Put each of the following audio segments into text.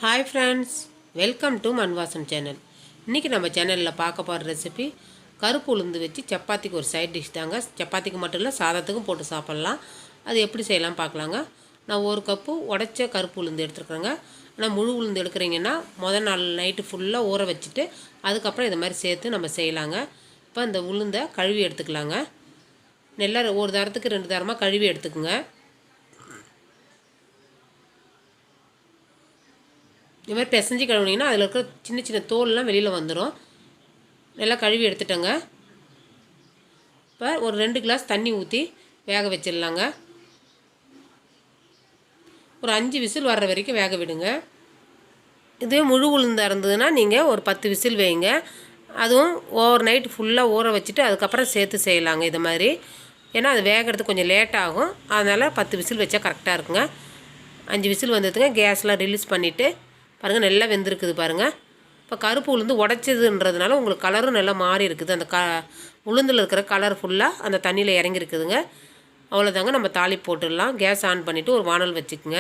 Hi friends, welcome to மண் வாசம் channel. இன்றைக்கி நம்ம சேனலில் பார்க்க போகிற ரெசிபி கருப்பு உளுந்து வச்சு சப்பாத்திக்கு ஒரு சைட் டிஷ் தாங்க. சப்பாத்திக்கு மட்டும் இல்லை, சாதத்துக்கும் போட்டு சாப்பிட்லாம். அது எப்படி செய்யலாம் பார்க்கலாங்க. நான் ஒரு கப்பு உடைச்ச கருப்பு உளுந்து எடுத்துருக்குறேங்க. ஆனால் முழு உளுந்து எடுக்கிறீங்கன்னா முதல் நாள் நைட்டு ஃபுல்லாக ஊற வச்சுட்டு அதுக்கப்புறம் இதை மாதிரி சேர்த்து நம்ம செய்யலாங்க. இப்போ இந்த உளுந்தை கழுவி எடுத்துக்கலாங்க. நல்லா ஒரு தரத்துக்கு 2 தரமாக கழுவி எடுத்துக்குங்க. இது மாதிரி பிசைஞ்சு கழுவுனீங்கன்னா அதில் இருக்கிற சின்ன சின்ன தோல்லாம் வெளியில் வந்துடும். நல்லா கழுவி எடுத்துட்டேங்க. இப்போ ஒரு 2 கிளாஸ் தண்ணி ஊற்றி வேக வச்சிடலாங்க. ஒரு 5 விசில் வர்ற வரைக்கும் வேக விடுங்க. இதுவே முழு உளுந்தாக இருந்ததுன்னா நீங்கள் ஒரு 10 விசில் வைங்க. அதுவும் ஓவர் நைட் ஃபுல்லாக ஊற வச்சுட்டு அதுக்கப்புறம் சேர்த்து செய்யலாங்க இது மாதிரி. ஏன்னா அது வேகிறதுக்கு கொஞ்சம் லேட் ஆகும். அதனால் 10 விசில் வச்சா கரெக்டாக இருக்குங்க. 5 விசில் வந்ததுங்க. கேஸ்லாம் ரிலீஸ் பண்ணிவிட்டு பாருங்கள், நல்லா வெந்திருக்குது பாருங்கள். இப்போ கருப்பு உளுந்து உடைச்சதுன்றதுனால உங்களுக்கு கலரும் நல்லா மாறி இருக்குது. அந்த உளுந்தில் இருக்கிற கலர் ஃபுல்லாக அந்த தண்ணியில் இறங்கிருக்குதுங்க. அவ்வளோதாங்க. நம்ம தாளிப்பு போட்டுடலாம். கேஸ் ஆன் பண்ணிவிட்டு ஒரு வானல் வச்சுக்குங்க.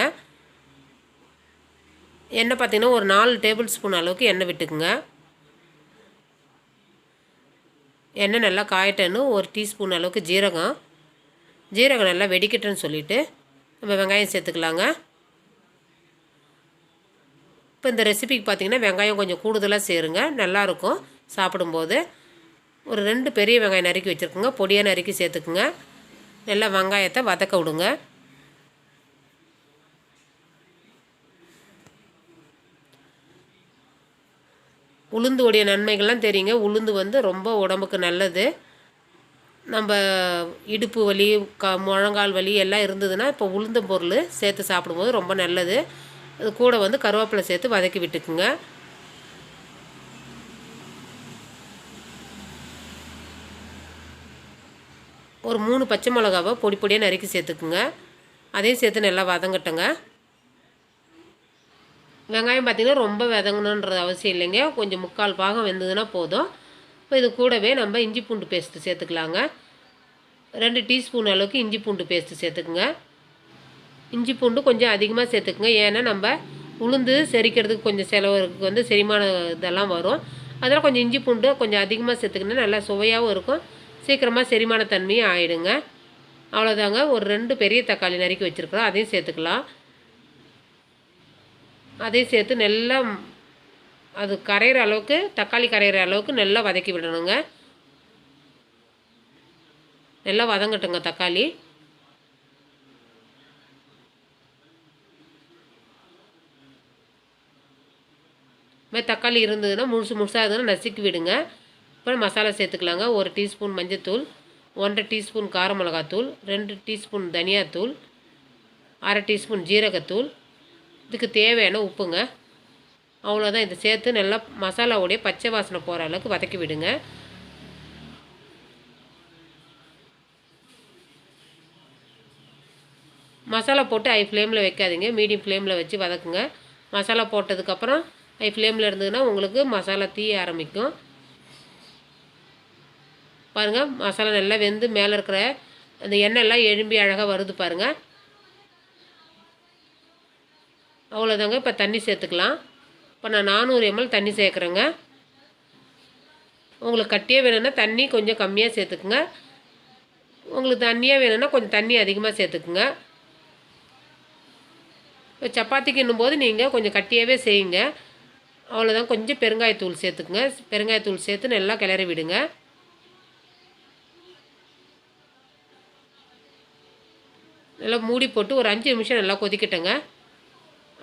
எண்ணெய் பார்த்திங்கன்னா ஒரு 4 டேபிள் ஸ்பூன் அளவுக்கு எண்ணெய் விட்டுக்குங்க. எண்ணெய் நல்லா காயட்டன்னு ஒரு டீஸ்பூன் அளவுக்கு ஜீரகம் நல்லா வெடிக்கட்டுன்னு சொல்லிவிட்டு நம்ம வெங்காயம் சேர்த்துக்கலாங்க. இப்போ இந்த ரெசிபிக்கு பார்த்திங்கன்னா வெங்காயம் கொஞ்சம் கூடுதலாக சேருங்க, நல்லாயிருக்கும் சாப்பிடும்போது. ஒரு 2 பெரிய வெங்காயம் நறுக்கி வச்சுருக்குங்க, பொடியாக நறுக்கி சேர்த்துக்குங்க. நல்லா வெங்காயத்தை வதக்க விடுங்க. உளுந்து உடைய நன்மைகள்லாம் தெரியுங்க. உளுந்து ரொம்ப உடம்புக்கு நல்லது. நம்ம இடுப்பு வலி முழங்கால் வலி எல்லாம் இருந்ததுன்னா இப்போ உளுந்த பொருள் சேர்த்து சாப்பிடும்போது ரொம்ப நல்லது. அது கூட கருவேப்பிலை சேர்த்து வதக்கி விட்டுக்குங்க. ஒரு 3 பச்சை மிளகாவை பொடி பொடியாக நறுக்கி சேர்த்துக்குங்க. அதையும் சேர்த்து நல்லா வதங்கட்டுங்க. வெங்காயம் பார்த்திங்கன்னா ரொம்ப வதங்கணுன்றது அவசியம் இல்லைங்க. கொஞ்சம் 3/4 பாகம் வெந்ததுன்னா போதும். இப்போ இது கூடவே நம்ம இஞ்சி பூண்டு பேஸ்ட்டு சேர்த்துக்கலாங்க. 2 டீஸ்பூன் அளவுக்கு இஞ்சி பூண்டு பேஸ்ட்டு சேர்த்துக்குங்க. இஞ்சி பூண்டு கொஞ்சம் அதிகமாக சேர்த்துக்குங்க. ஏன்னா நம்ம உளுந்து செரிக்கிறதுக்கு கொஞ்சம் செலவுக்கு செரிமான இதெல்லாம் வரும். அதெல்லாம் கொஞ்சம் இஞ்சி பூண்டு கொஞ்சம் அதிகமாக சேர்த்துக்கினா நல்லா சுவையாகவும் இருக்கும். சீக்கிரமாக செரிமான தன்மையும் ஆகிடுங்க. அவ்வளோதாங்க. ஒரு 2 பெரிய தக்காளி நறுக்கி வச்சுருக்குறோம், அதையும் சேர்த்துக்கலாம். அதையும் சேர்த்து நல்லா அது கரையிற அளவுக்கு, தக்காளி கரையிற அளவுக்கு நல்லா வதக்கி விடணுங்க. நல்லா வதங்கட்டுங்க தக்காளி. மாதிரி தக்காளி இருந்ததுன்னா முழுசாக இருந்ததுன்னா நசுக்கி விடுங்க. அப்புறம் மசாலா சேர்த்துக்கலாங்க. 1 டீஸ்பூன் மஞ்சத்தூள், 1.5 டீஸ்பூன் கார மிளகாத்தூள், 2 டீஸ்பூன் தனியாத்தூள், 1/2 டீஸ்பூன் ஜீரகத்தூள், இதுக்கு தேவையான உப்புங்க. அவ்வளோதான். இதை சேர்த்து நல்லா மசாலாவுடைய பச்சை வாசனை போகிற அளவுக்கு வதக்கி விடுங்க. மசாலா போட்டு ஹை ஃப்ளேமில் வைக்காதீங்க, மீடியம் ஃப்ளேமில் வச்சு வதக்குங்க. மசாலா போட்டதுக்கப்புறம் ஹை ஃப்ளேமில் இருந்ததுன்னா உங்களுக்கு மசாலா தீய ஆரம்பிக்கும். பாருங்கள், மசாலா நல்லா வெந்து மேலே இருக்கிற அந்த எண்ணெய்லாம் எழும்பி அழகாக வருது பாருங்கள். அவ்வளோதாங்க. இப்போ தண்ணி சேர்த்துக்கலாம். இப்போ நான் 400 ml தண்ணி சேர்க்குறேங்க. உங்களுக்கு கட்டியாக வேணும்னா தண்ணி கொஞ்சம் கம்மியாக சேர்த்துக்குங்க. உங்களுக்கு தண்ணியாக வேணும்னா கொஞ்சம் தண்ணி அதிகமாக சேர்த்துக்குங்க. இப்போ சப்பாத்திக்கு இன்னும்போது நீங்கள் கொஞ்சம் கட்டியாகவே செய்யுங்க. அவ்வளோதான். கொஞ்சம் பெருங்காயத்தூள் சேர்த்துக்குங்க. பெருங்காயத்தூள் சேர்த்து நல்லா கிளறி விடுங்க. நல்லா மூடி போட்டு ஒரு 5 நிமிஷம் நல்லா கொதிக்கட்டுங்க.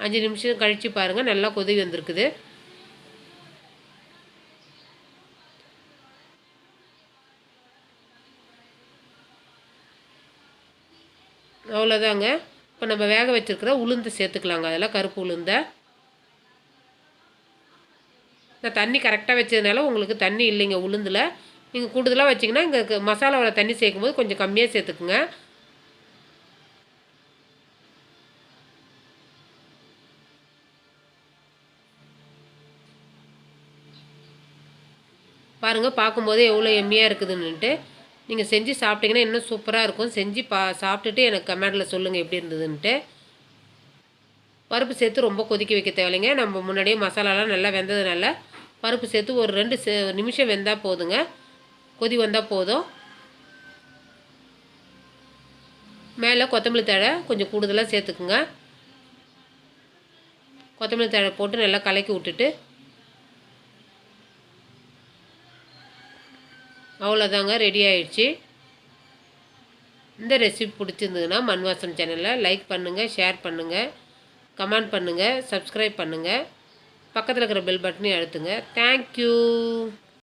5 நிமிஷம் கழித்து பாருங்கள், நல்லா கொதி வந்திருக்குது. அவ்வளோதாங்க. இப்போ நம்ம வேக வச்சுருக்கிற உளுந்து சேர்த்துக்கலாங்க. அதெல்லாம் கருப்பு உளுந்தை நான் தண்ணி கரெக்டாக வச்சதுனால உங்களுக்கு தண்ணி இல்லைங்க உளுந்தில். நீங்கள் கூடுதலாக வச்சிங்கன்னா இங்கே மசாலாவில் தண்ணி சேர்க்கும்போது கொஞ்சம் கம்மியாக சேர்த்துக்குங்க. பாருங்கள், பார்க்கும்போதே எவ்வளோ எம்மியாக இருக்குதுன்னுட்டு. நீங்கள் செஞ்சு சாப்பிட்டீங்கன்னா இன்னும் சூப்பராக இருக்கும். செஞ்சு சாப்பிட்டுட்டு எனக்கு கமெண்டில் சொல்லுங்கள் எப்படி இருந்ததுன்ட்டு. பருப்பு சேர்த்து ரொம்ப கொதிக்க வைக்க தேவையில்லைங்க. நம்ம முன்னாடியே மசாலாலாம் நல்லா வெந்ததுனால பருப்பு சேர்த்து ஒரு 2 நிமிஷம் வெந்தால் போதுங்க. கொதி வந்தால் போதும். மேலே கொத்தமல்லி தழை கொஞ்சம் கூடுதலாக சேர்த்துக்குங்க. கொத்தமல்லி தழை போட்டு நல்லா கலக்கி விட்டுட்டு அவ்வளோதாங்க, ரெடி ஆயிடுச்சு. இந்த ரெசிபி பிடிச்சிருந்ததுன்னா மண் வாசம் சேனலை லைக் பண்ணுங்கள், ஷேர் பண்ணுங்கள், கமெண்ட் பண்ணுங்கள், சப்ஸ்கிரைப் பண்ணுங்கள். பக்கத்தில் இருக்கிற பெல் பட்டனையும் அழுத்துங்க. தேங்க்யூ.